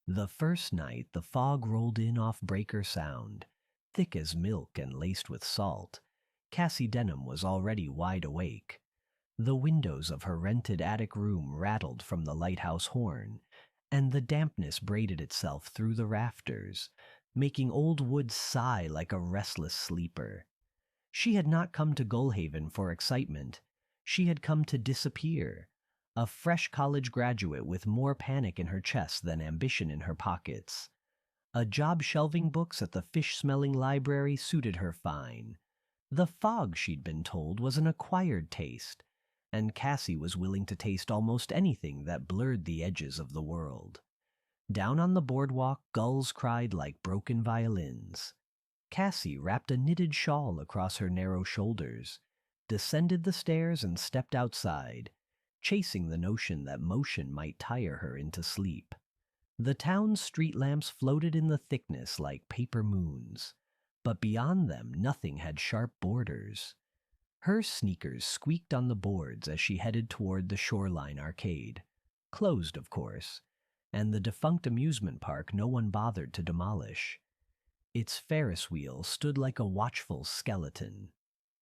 The first night, the fog rolled in off Breaker Sound, thick as milk and laced with salt. Cassie Denham was already wide awake. The windows of her rented attic room rattled from the lighthouse horn, and the dampness braided itself through the rafters, making old wood sigh like a restless sleeper. She had not come to Gullhaven for excitement. She had come to disappear. A fresh college graduate with more panic in her chest than ambition in her pockets. A job shelving books at the fish-smelling library suited her fine. The fog, she'd been told, was an acquired taste, and Cassie was willing to taste almost anything that blurred the edges of the world. Down on the boardwalk, gulls cried like broken violins. Cassie wrapped a knitted shawl across her narrow shoulders, descended the stairs and stepped outside, chasing the notion that motion might tire her into sleep. The town's street lamps floated in the thickness like paper moons, but beyond them nothing had sharp borders. Her sneakers squeaked on the boards as she headed toward the Shoreline Arcade. Closed, of course, and the defunct amusement park no one bothered to demolish. Its Ferris wheel stood like a watchful skeleton.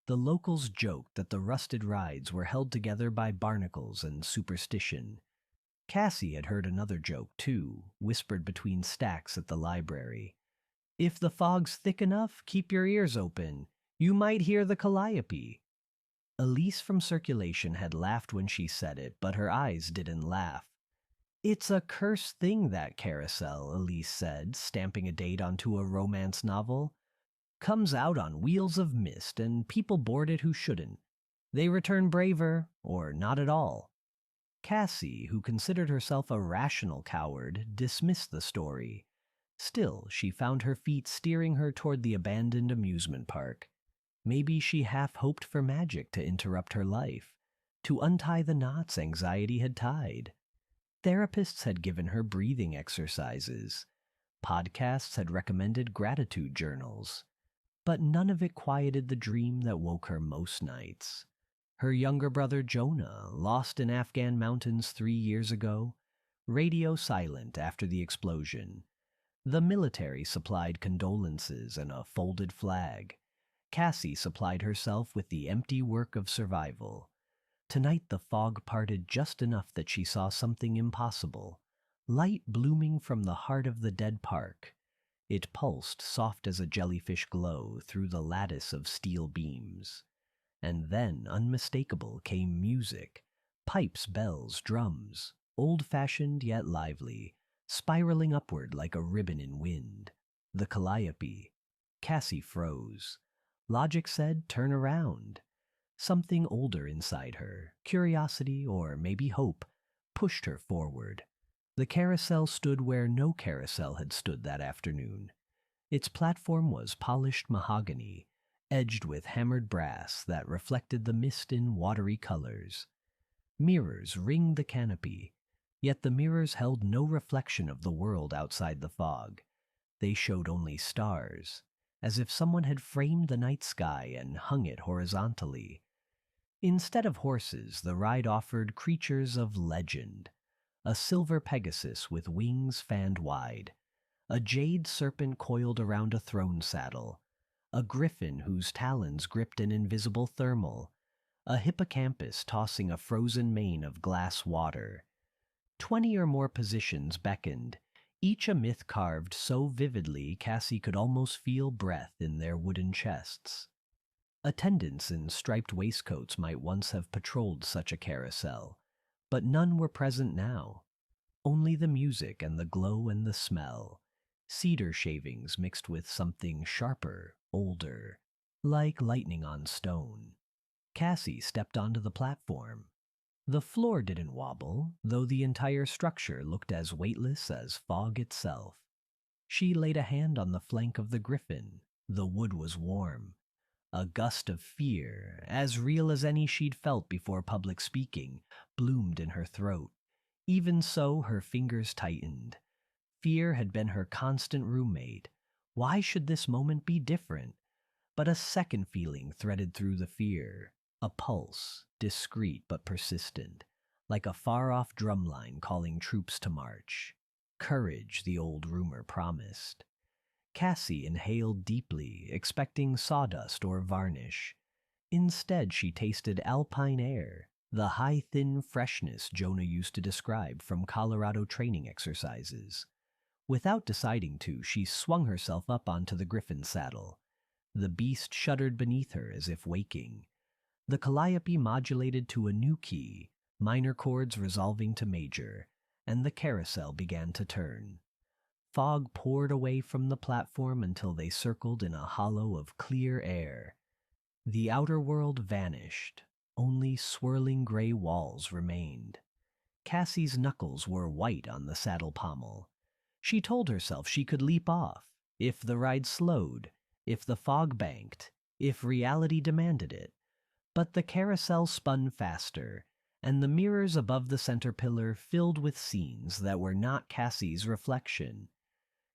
The locals joked that the rusted rides were held together by barnacles and superstition. Cassie had heard another joke, too, whispered between stacks at the library. "If the fog's thick enough, keep your ears open. You might hear the calliope." Elise from Circulation had laughed when she said it, but her eyes didn't laugh. "It's a cursed thing, that Carousel," Elise said, stamping a date onto a romance novel. "Comes out on wheels of mist, and people board it who shouldn't. They return braver, or not at all." Cassie, who considered herself a rational coward, dismissed the story. Still, she found her feet steering her toward the abandoned amusement park. Maybe she half hoped for magic to interrupt her life, to untie the knots anxiety had tied. Therapists had given her breathing exercises. Podcasts had recommended gratitude journals. But none of it quieted the dream that woke her most nights. Her younger brother Jonah, lost in Afghan mountains 3 years ago, radio silent after the explosion. The military supplied condolences and a folded flag. Cassie supplied herself with the empty work of survival. Tonight the fog parted just enough that she saw something impossible, light blooming from the heart of the dead park. It pulsed soft as a jellyfish glow through the lattice of steel beams. And then, unmistakable, came music. Pipes, bells, drums, old-fashioned yet lively, spiraling upward like a ribbon in wind. The calliope. Cassie froze. Logic said, "Turn around." Something older inside her, curiosity or maybe hope, pushed her forward. The carousel stood where no carousel had stood that afternoon. Its platform was polished mahogany, edged with hammered brass that reflected the mist in watery colors. Mirrors ringed the canopy, yet the mirrors held no reflection of the world outside the fog. They showed only stars, as if someone had framed the night sky and hung it horizontally. Instead of horses, the ride offered creatures of legend. A silver Pegasus with wings fanned wide, a jade serpent coiled around a throne saddle, a griffin whose talons gripped an invisible thermal, a hippocampus tossing a frozen mane of glass water. 20 or more positions beckoned, each a myth carved so vividly Cassie could almost feel breath in their wooden chests. Attendants in striped waistcoats might once have patrolled such a carousel, but none were present now. Only the music and the glow and the smell. Cedar shavings mixed with something sharper, older, like lightning on stone. Cassie stepped onto the platform. The floor didn't wobble, though the entire structure looked as weightless as fog itself. She laid a hand on the flank of the griffin. The wood was warm. A gust of fear, as real as any she'd felt before public speaking, bloomed in her throat. Even so, her fingers tightened. Fear had been her constant roommate. Why should this moment be different? But a second feeling threaded through the fear. A pulse, discreet but persistent, like a far-off drumline calling troops to march. courage the old rumor promised. Cassie inhaled deeply, expecting sawdust or varnish. Instead, she tasted alpine air, the high, thin freshness Jonah used to describe from Colorado training exercises. Without deciding to, she swung herself up onto the griffin saddle. The beast shuddered beneath her as if waking. The calliope modulated to a new key, minor chords resolving to major, and the carousel began to turn. Fog poured away from the platform until they circled in a hollow of clear air. The outer world vanished. Only swirling gray walls remained. Cassie's knuckles were white on the saddle pommel. She told herself she could leap off, if the ride slowed, if the fog banked, if reality demanded it. But the carousel spun faster, and the mirrors above the center pillar filled with scenes that were not Cassie's reflection.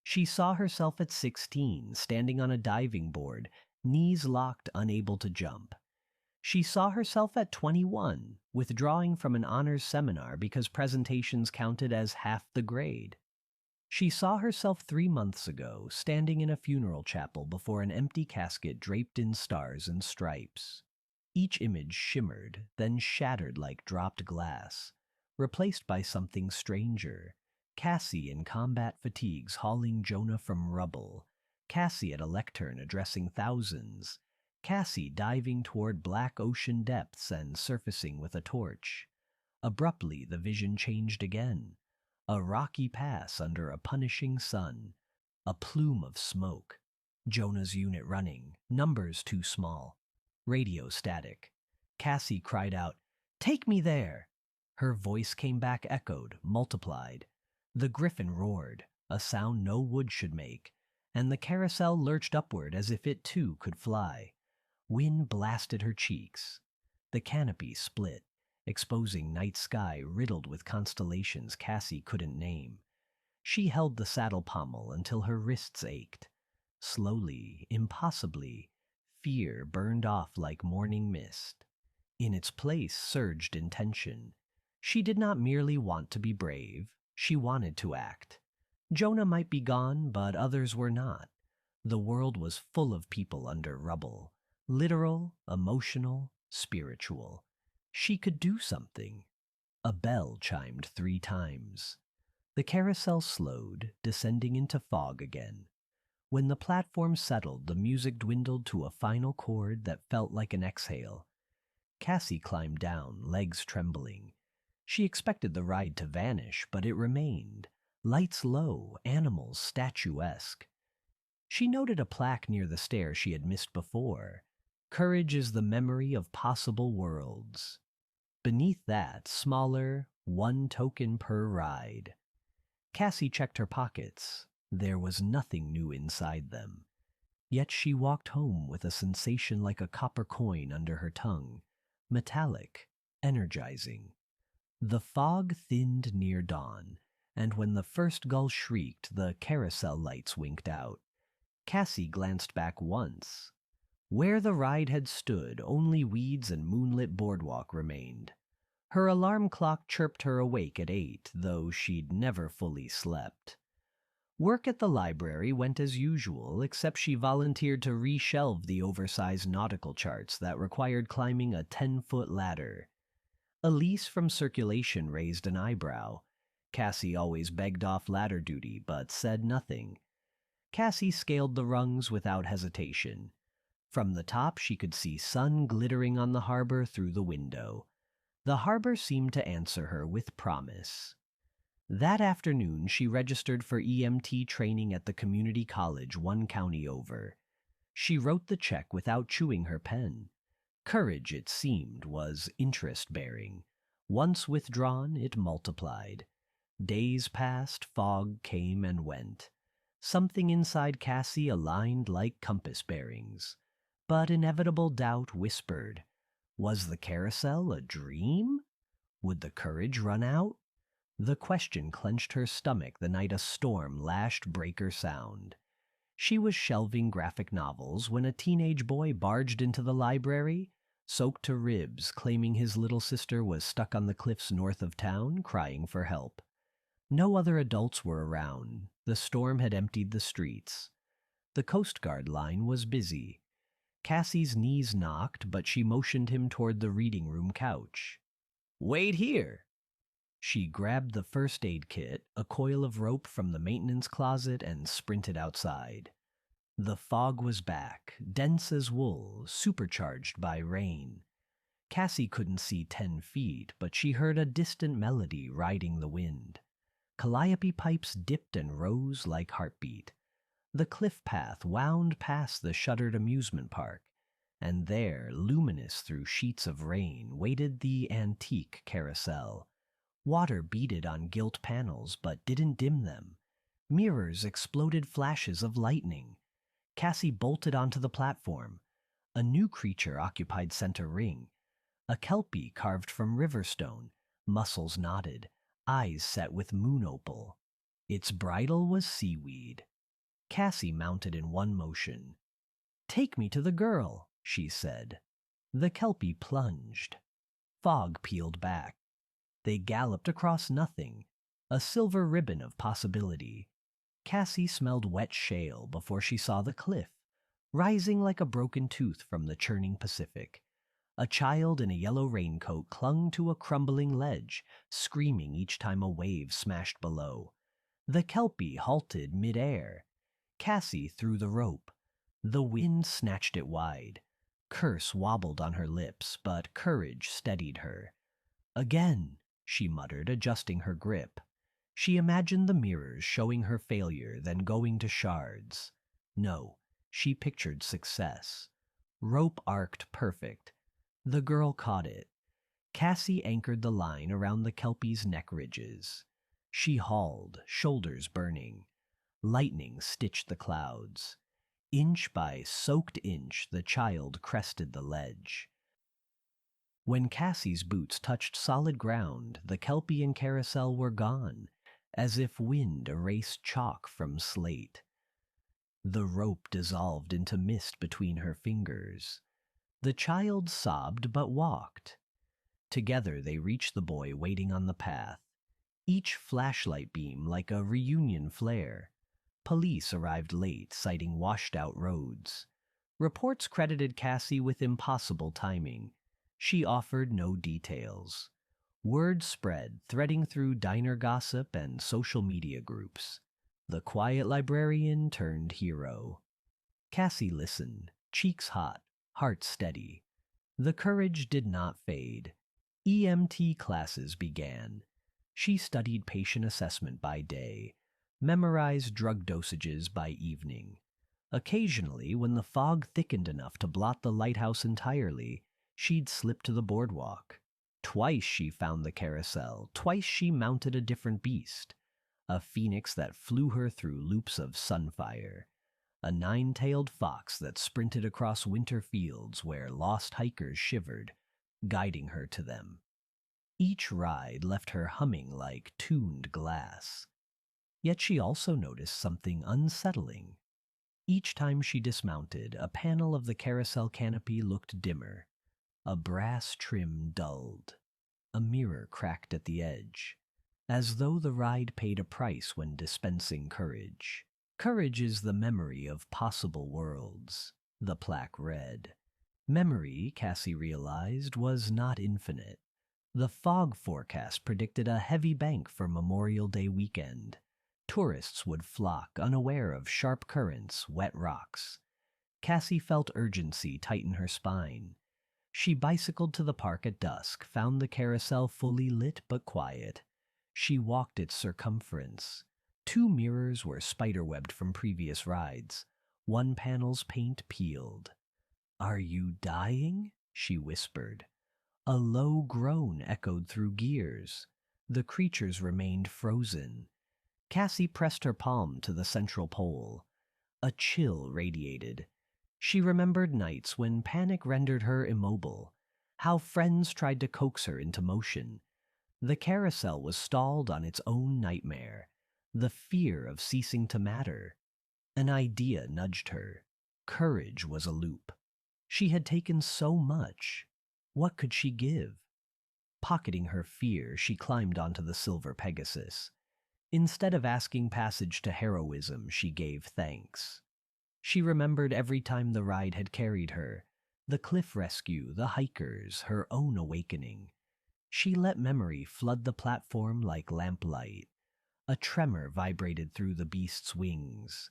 She saw herself at 16, standing on a diving board, knees locked, unable to jump. She saw herself at 21, withdrawing from an honors seminar because presentations counted as half the grade. She saw herself 3 months ago, standing in a funeral chapel before an empty casket draped in stars and stripes. Each image shimmered, then shattered like dropped glass, replaced by something stranger. Cassie in combat fatigues hauling Jonah from rubble. Cassie at a lectern addressing thousands. Cassie diving toward black ocean depths and surfacing with a torch. Abruptly, the vision changed again. A rocky pass under a punishing sun. A plume of smoke. Jonah's unit running, numbers too small. Radio static. Cassie cried out, "Take me there!" Her voice came back echoed, multiplied. The griffin roared, a sound no wood should make, and the carousel lurched upward as if it too could fly. Wind blasted her cheeks. The canopy split, exposing night sky riddled with constellations Cassie couldn't name. She held the saddle pommel until her wrists ached. Slowly, impossibly, fear burned off like morning mist. In its place surged intention. She did not merely want to be brave, she wanted to act. Jonah might be gone, but others were not. The world was full of people under rubble. Literal, emotional, spiritual. She could do something. A bell chimed 3 times. The carousel slowed, descending into fog again. When the platform settled, the music dwindled to a final chord that felt like an exhale. Cassie climbed down, legs trembling. She expected the ride to vanish, but it remained. Lights low, animals statuesque. She noted a plaque near the stair she had missed before. Courage is the memory of possible worlds. Beneath that, smaller, 1 token per ride. Cassie checked her pockets. There was nothing new inside them. Yet she walked home with a sensation like a copper coin under her tongue. Metallic, energizing. The fog thinned near dawn, and when the first gull shrieked, the carousel lights winked out. Cassie glanced back once. Where the ride had stood, only weeds and moonlit boardwalk remained. Her alarm clock chirped her awake at 8, though she'd never fully slept. Work at the library went as usual, except she volunteered to reshelve the oversized nautical charts that required climbing a 10-foot ladder. Elise from circulation raised an eyebrow. Cassie always begged off ladder duty, but said nothing. Cassie scaled the rungs without hesitation. From the top she could see sun glittering on the harbor through the window. The harbor seemed to answer her with promise. That afternoon she registered for EMT training at the community college 1 county over. She wrote the check without chewing her pen. Courage, it seemed, was interest-bearing. Once withdrawn, it multiplied. Days passed, fog came and went. Something inside Cassie aligned like compass bearings. But inevitable doubt whispered, was the carousel a dream? Would the courage run out? The question clenched her stomach the night a storm lashed Breaker Sound. She was shelving graphic novels when a teenage boy barged into the library, soaked to ribs, claiming his little sister was stuck on the cliffs north of town, crying for help. No other adults were around. The storm had emptied the streets. The Coast Guard line was busy. Cassie's knees knocked, but she motioned him toward the reading room couch. "Wait here." She grabbed the first aid kit, a coil of rope from the maintenance closet, and sprinted outside. The fog was back, dense as wool, supercharged by rain. Cassie couldn't see 10 feet, but she heard a distant melody riding the wind. Calliope pipes dipped and rose like heartbeat. The cliff path wound past the shuttered amusement park, and there, luminous through sheets of rain, waited the antique carousel. Water beaded on gilt panels but didn't dim them. Mirrors exploded flashes of lightning. Cassie bolted onto the platform. A new creature occupied center ring. A kelpie carved from riverstone, muscles knotted, eyes set with moon opal. Its bridle was seaweed. Cassie mounted in one motion. "Take me to the girl," she said. The kelpie plunged. Fog peeled back. They galloped across nothing, a silver ribbon of possibility. Cassie smelled wet shale before she saw the cliff, rising like a broken tooth from the churning Pacific. A child in a yellow raincoat clung to a crumbling ledge, screaming each time a wave smashed below. The kelpie halted midair. Cassie threw the rope. The wind snatched it wide. Curse wobbled on her lips, but courage steadied her. "Again," she muttered, adjusting her grip. She imagined the mirrors showing her failure, then going to shards. No, she pictured success. Rope arced perfect. The girl caught it. Cassie anchored the line around the kelpie's neck ridges. She hauled, shoulders burning. Lightning stitched the clouds. Inch by soaked inch, the child crested the ledge. When Cassie's boots touched solid ground, the kelpie and carousel were gone, as if wind erased chalk from slate. The rope dissolved into mist between her fingers. The child sobbed but walked. Together they reached the boy waiting on the path, each flashlight beam like a reunion flare. Police arrived late, citing washed-out roads. Reports credited Cassie with impossible timing. She offered no details. Word spread, threading through diner gossip and social media groups. The quiet librarian turned hero. Cassie listened, cheeks hot, heart steady. The courage did not fade. EMT classes began. She studied patient assessment by day, memorized drug dosages by evening. Occasionally, when the fog thickened enough to blot the lighthouse entirely, she'd slip to the boardwalk. Twice she found the carousel, twice she mounted a different beast. A phoenix that flew her through loops of sunfire. A nine-tailed fox that sprinted across winter fields where lost hikers shivered, guiding her to them. Each ride left her humming like tuned glass. Yet she also noticed something unsettling. Each time she dismounted, a panel of the carousel canopy looked dimmer. A brass trim dulled. A mirror cracked at the edge, as though the ride paid a price when dispensing courage. "Courage is the memory of possible worlds," the plaque read. Memory, Cassie realized, was not infinite. The fog forecast predicted a heavy bank for Memorial Day weekend. Tourists would flock, unaware of sharp currents, wet rocks. Cassie felt urgency tighten her spine. She bicycled to the park at dusk, found the carousel fully lit but quiet. She walked its circumference. 2 mirrors were spiderwebbed from previous rides. One panel's paint peeled. "Are you dying?" she whispered. A low groan echoed through gears. The creatures remained frozen. Cassie pressed her palm to the central pole. A chill radiated. She remembered nights when panic rendered her immobile, how friends tried to coax her into motion. The carousel was stalled on its own nightmare, the fear of ceasing to matter. An idea nudged her. Courage was a loop. She had taken so much. What could she give? Pocketing her fear, she climbed onto the silver Pegasus. Instead of asking passage to heroism, she gave thanks. She remembered every time the ride had carried her, the cliff rescue, the hikers, her own awakening. She let memory flood the platform like lamplight. A tremor vibrated through the beast's wings.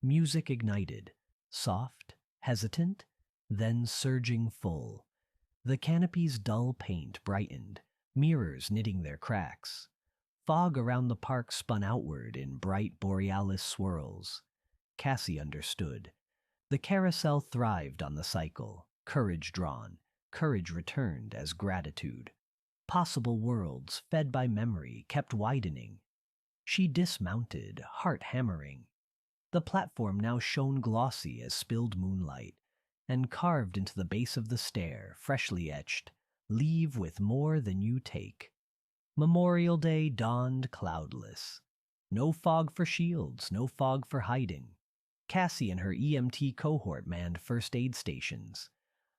Music ignited, soft, hesitant, then surging full. The canopy's dull paint brightened, mirrors knitting their cracks. Fog around the park spun outward in bright borealis swirls. Cassie understood. The carousel thrived on the cycle, courage drawn, courage returned as gratitude. Possible worlds, fed by memory, kept widening. She dismounted, heart hammering. The platform now shone glossy as spilled moonlight, and carved into the base of the stair, freshly etched, "Leave with more than you take." Memorial Day dawned cloudless. No fog for shields, no fog for hiding. Cassie and her EMT cohort manned first aid stations.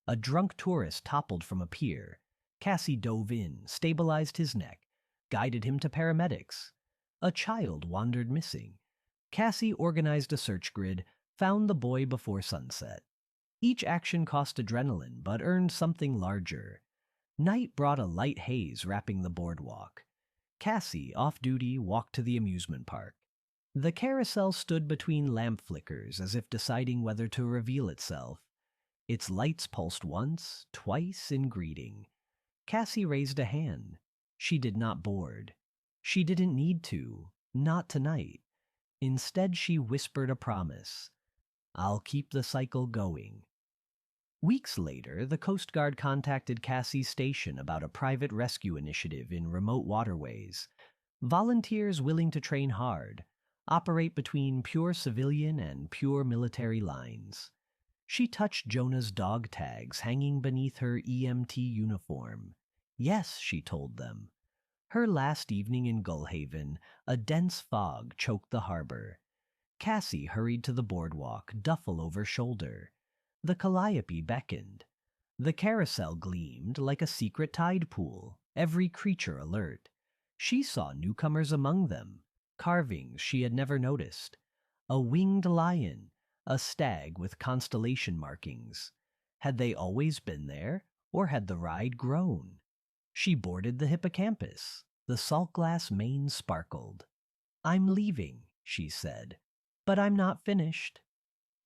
A drunk tourist toppled from a pier. Cassie dove in, stabilized his neck, guided him to paramedics. A child wandered missing. Cassie organized a search grid, found the boy before sunset. Each action cost adrenaline, but earned something larger. Night brought a light haze wrapping the boardwalk. Cassie, off duty, walked to the amusement park. The carousel stood between lamp flickers as if deciding whether to reveal itself. Its lights pulsed once, twice in greeting. Cassie raised a hand. She did not board. She didn't need to, not tonight. Instead, she whispered a promise. "I'll keep the cycle going." Weeks later, the Coast Guard contacted Cassie's station about a private rescue initiative in remote waterways. Volunteers willing to train hard, operate between pure civilian and pure military lines. She touched Jonah's dog tags hanging beneath her EMT uniform. Yes, she told them. Her last evening in Gullhaven, a dense fog choked the harbor. Cassie hurried to the boardwalk, duffel over shoulder. The calliope beckoned. The carousel gleamed like a secret tide pool, every creature alert. She saw newcomers among them, carvings she had never noticed. A winged lion, a stag with constellation markings. Had they always been there, or had the ride grown? She boarded the hippocampus. The salt glass mane sparkled. "I'm leaving," she said, "but I'm not finished."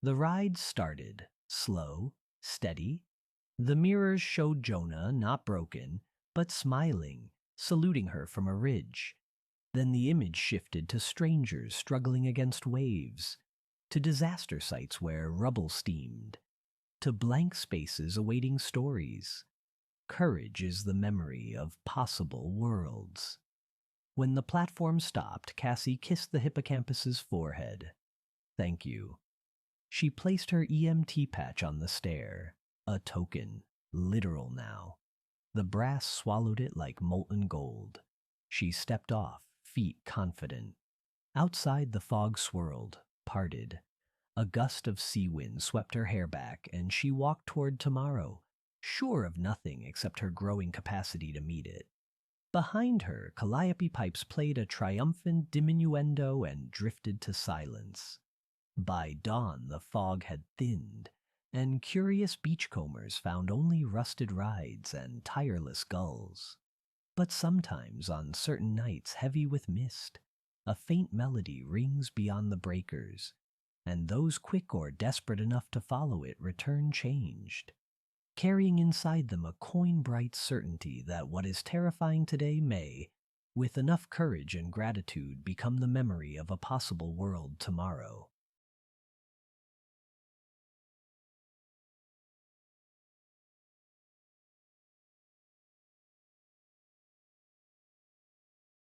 The ride started, slow, steady. The mirrors showed Jonah not broken, but smiling, saluting her from a ridge. Then the image shifted to strangers struggling against waves, to disaster sites where rubble steamed, to blank spaces awaiting stories. Courage is the memory of possible worlds. When the platform stopped, Cassie kissed the hippocampus's forehead. "Thank you." She placed her EMT patch on the stair, a token, literal now. The brass swallowed it like molten gold. She stepped off, feet confident. Outside, the fog swirled, parted. A gust of sea wind swept her hair back, and she walked toward tomorrow, sure of nothing except her growing capacity to meet it. Behind her, calliope pipes played a triumphant diminuendo and drifted to silence. By dawn, the fog had thinned, and curious beachcombers found only rusted rides and tireless gulls. But sometimes, on certain nights heavy with mist, a faint melody rings beyond the breakers, and those quick or desperate enough to follow it return changed, carrying inside them a coin-bright certainty that what is terrifying today may, with enough courage and gratitude, become the memory of a possible world tomorrow.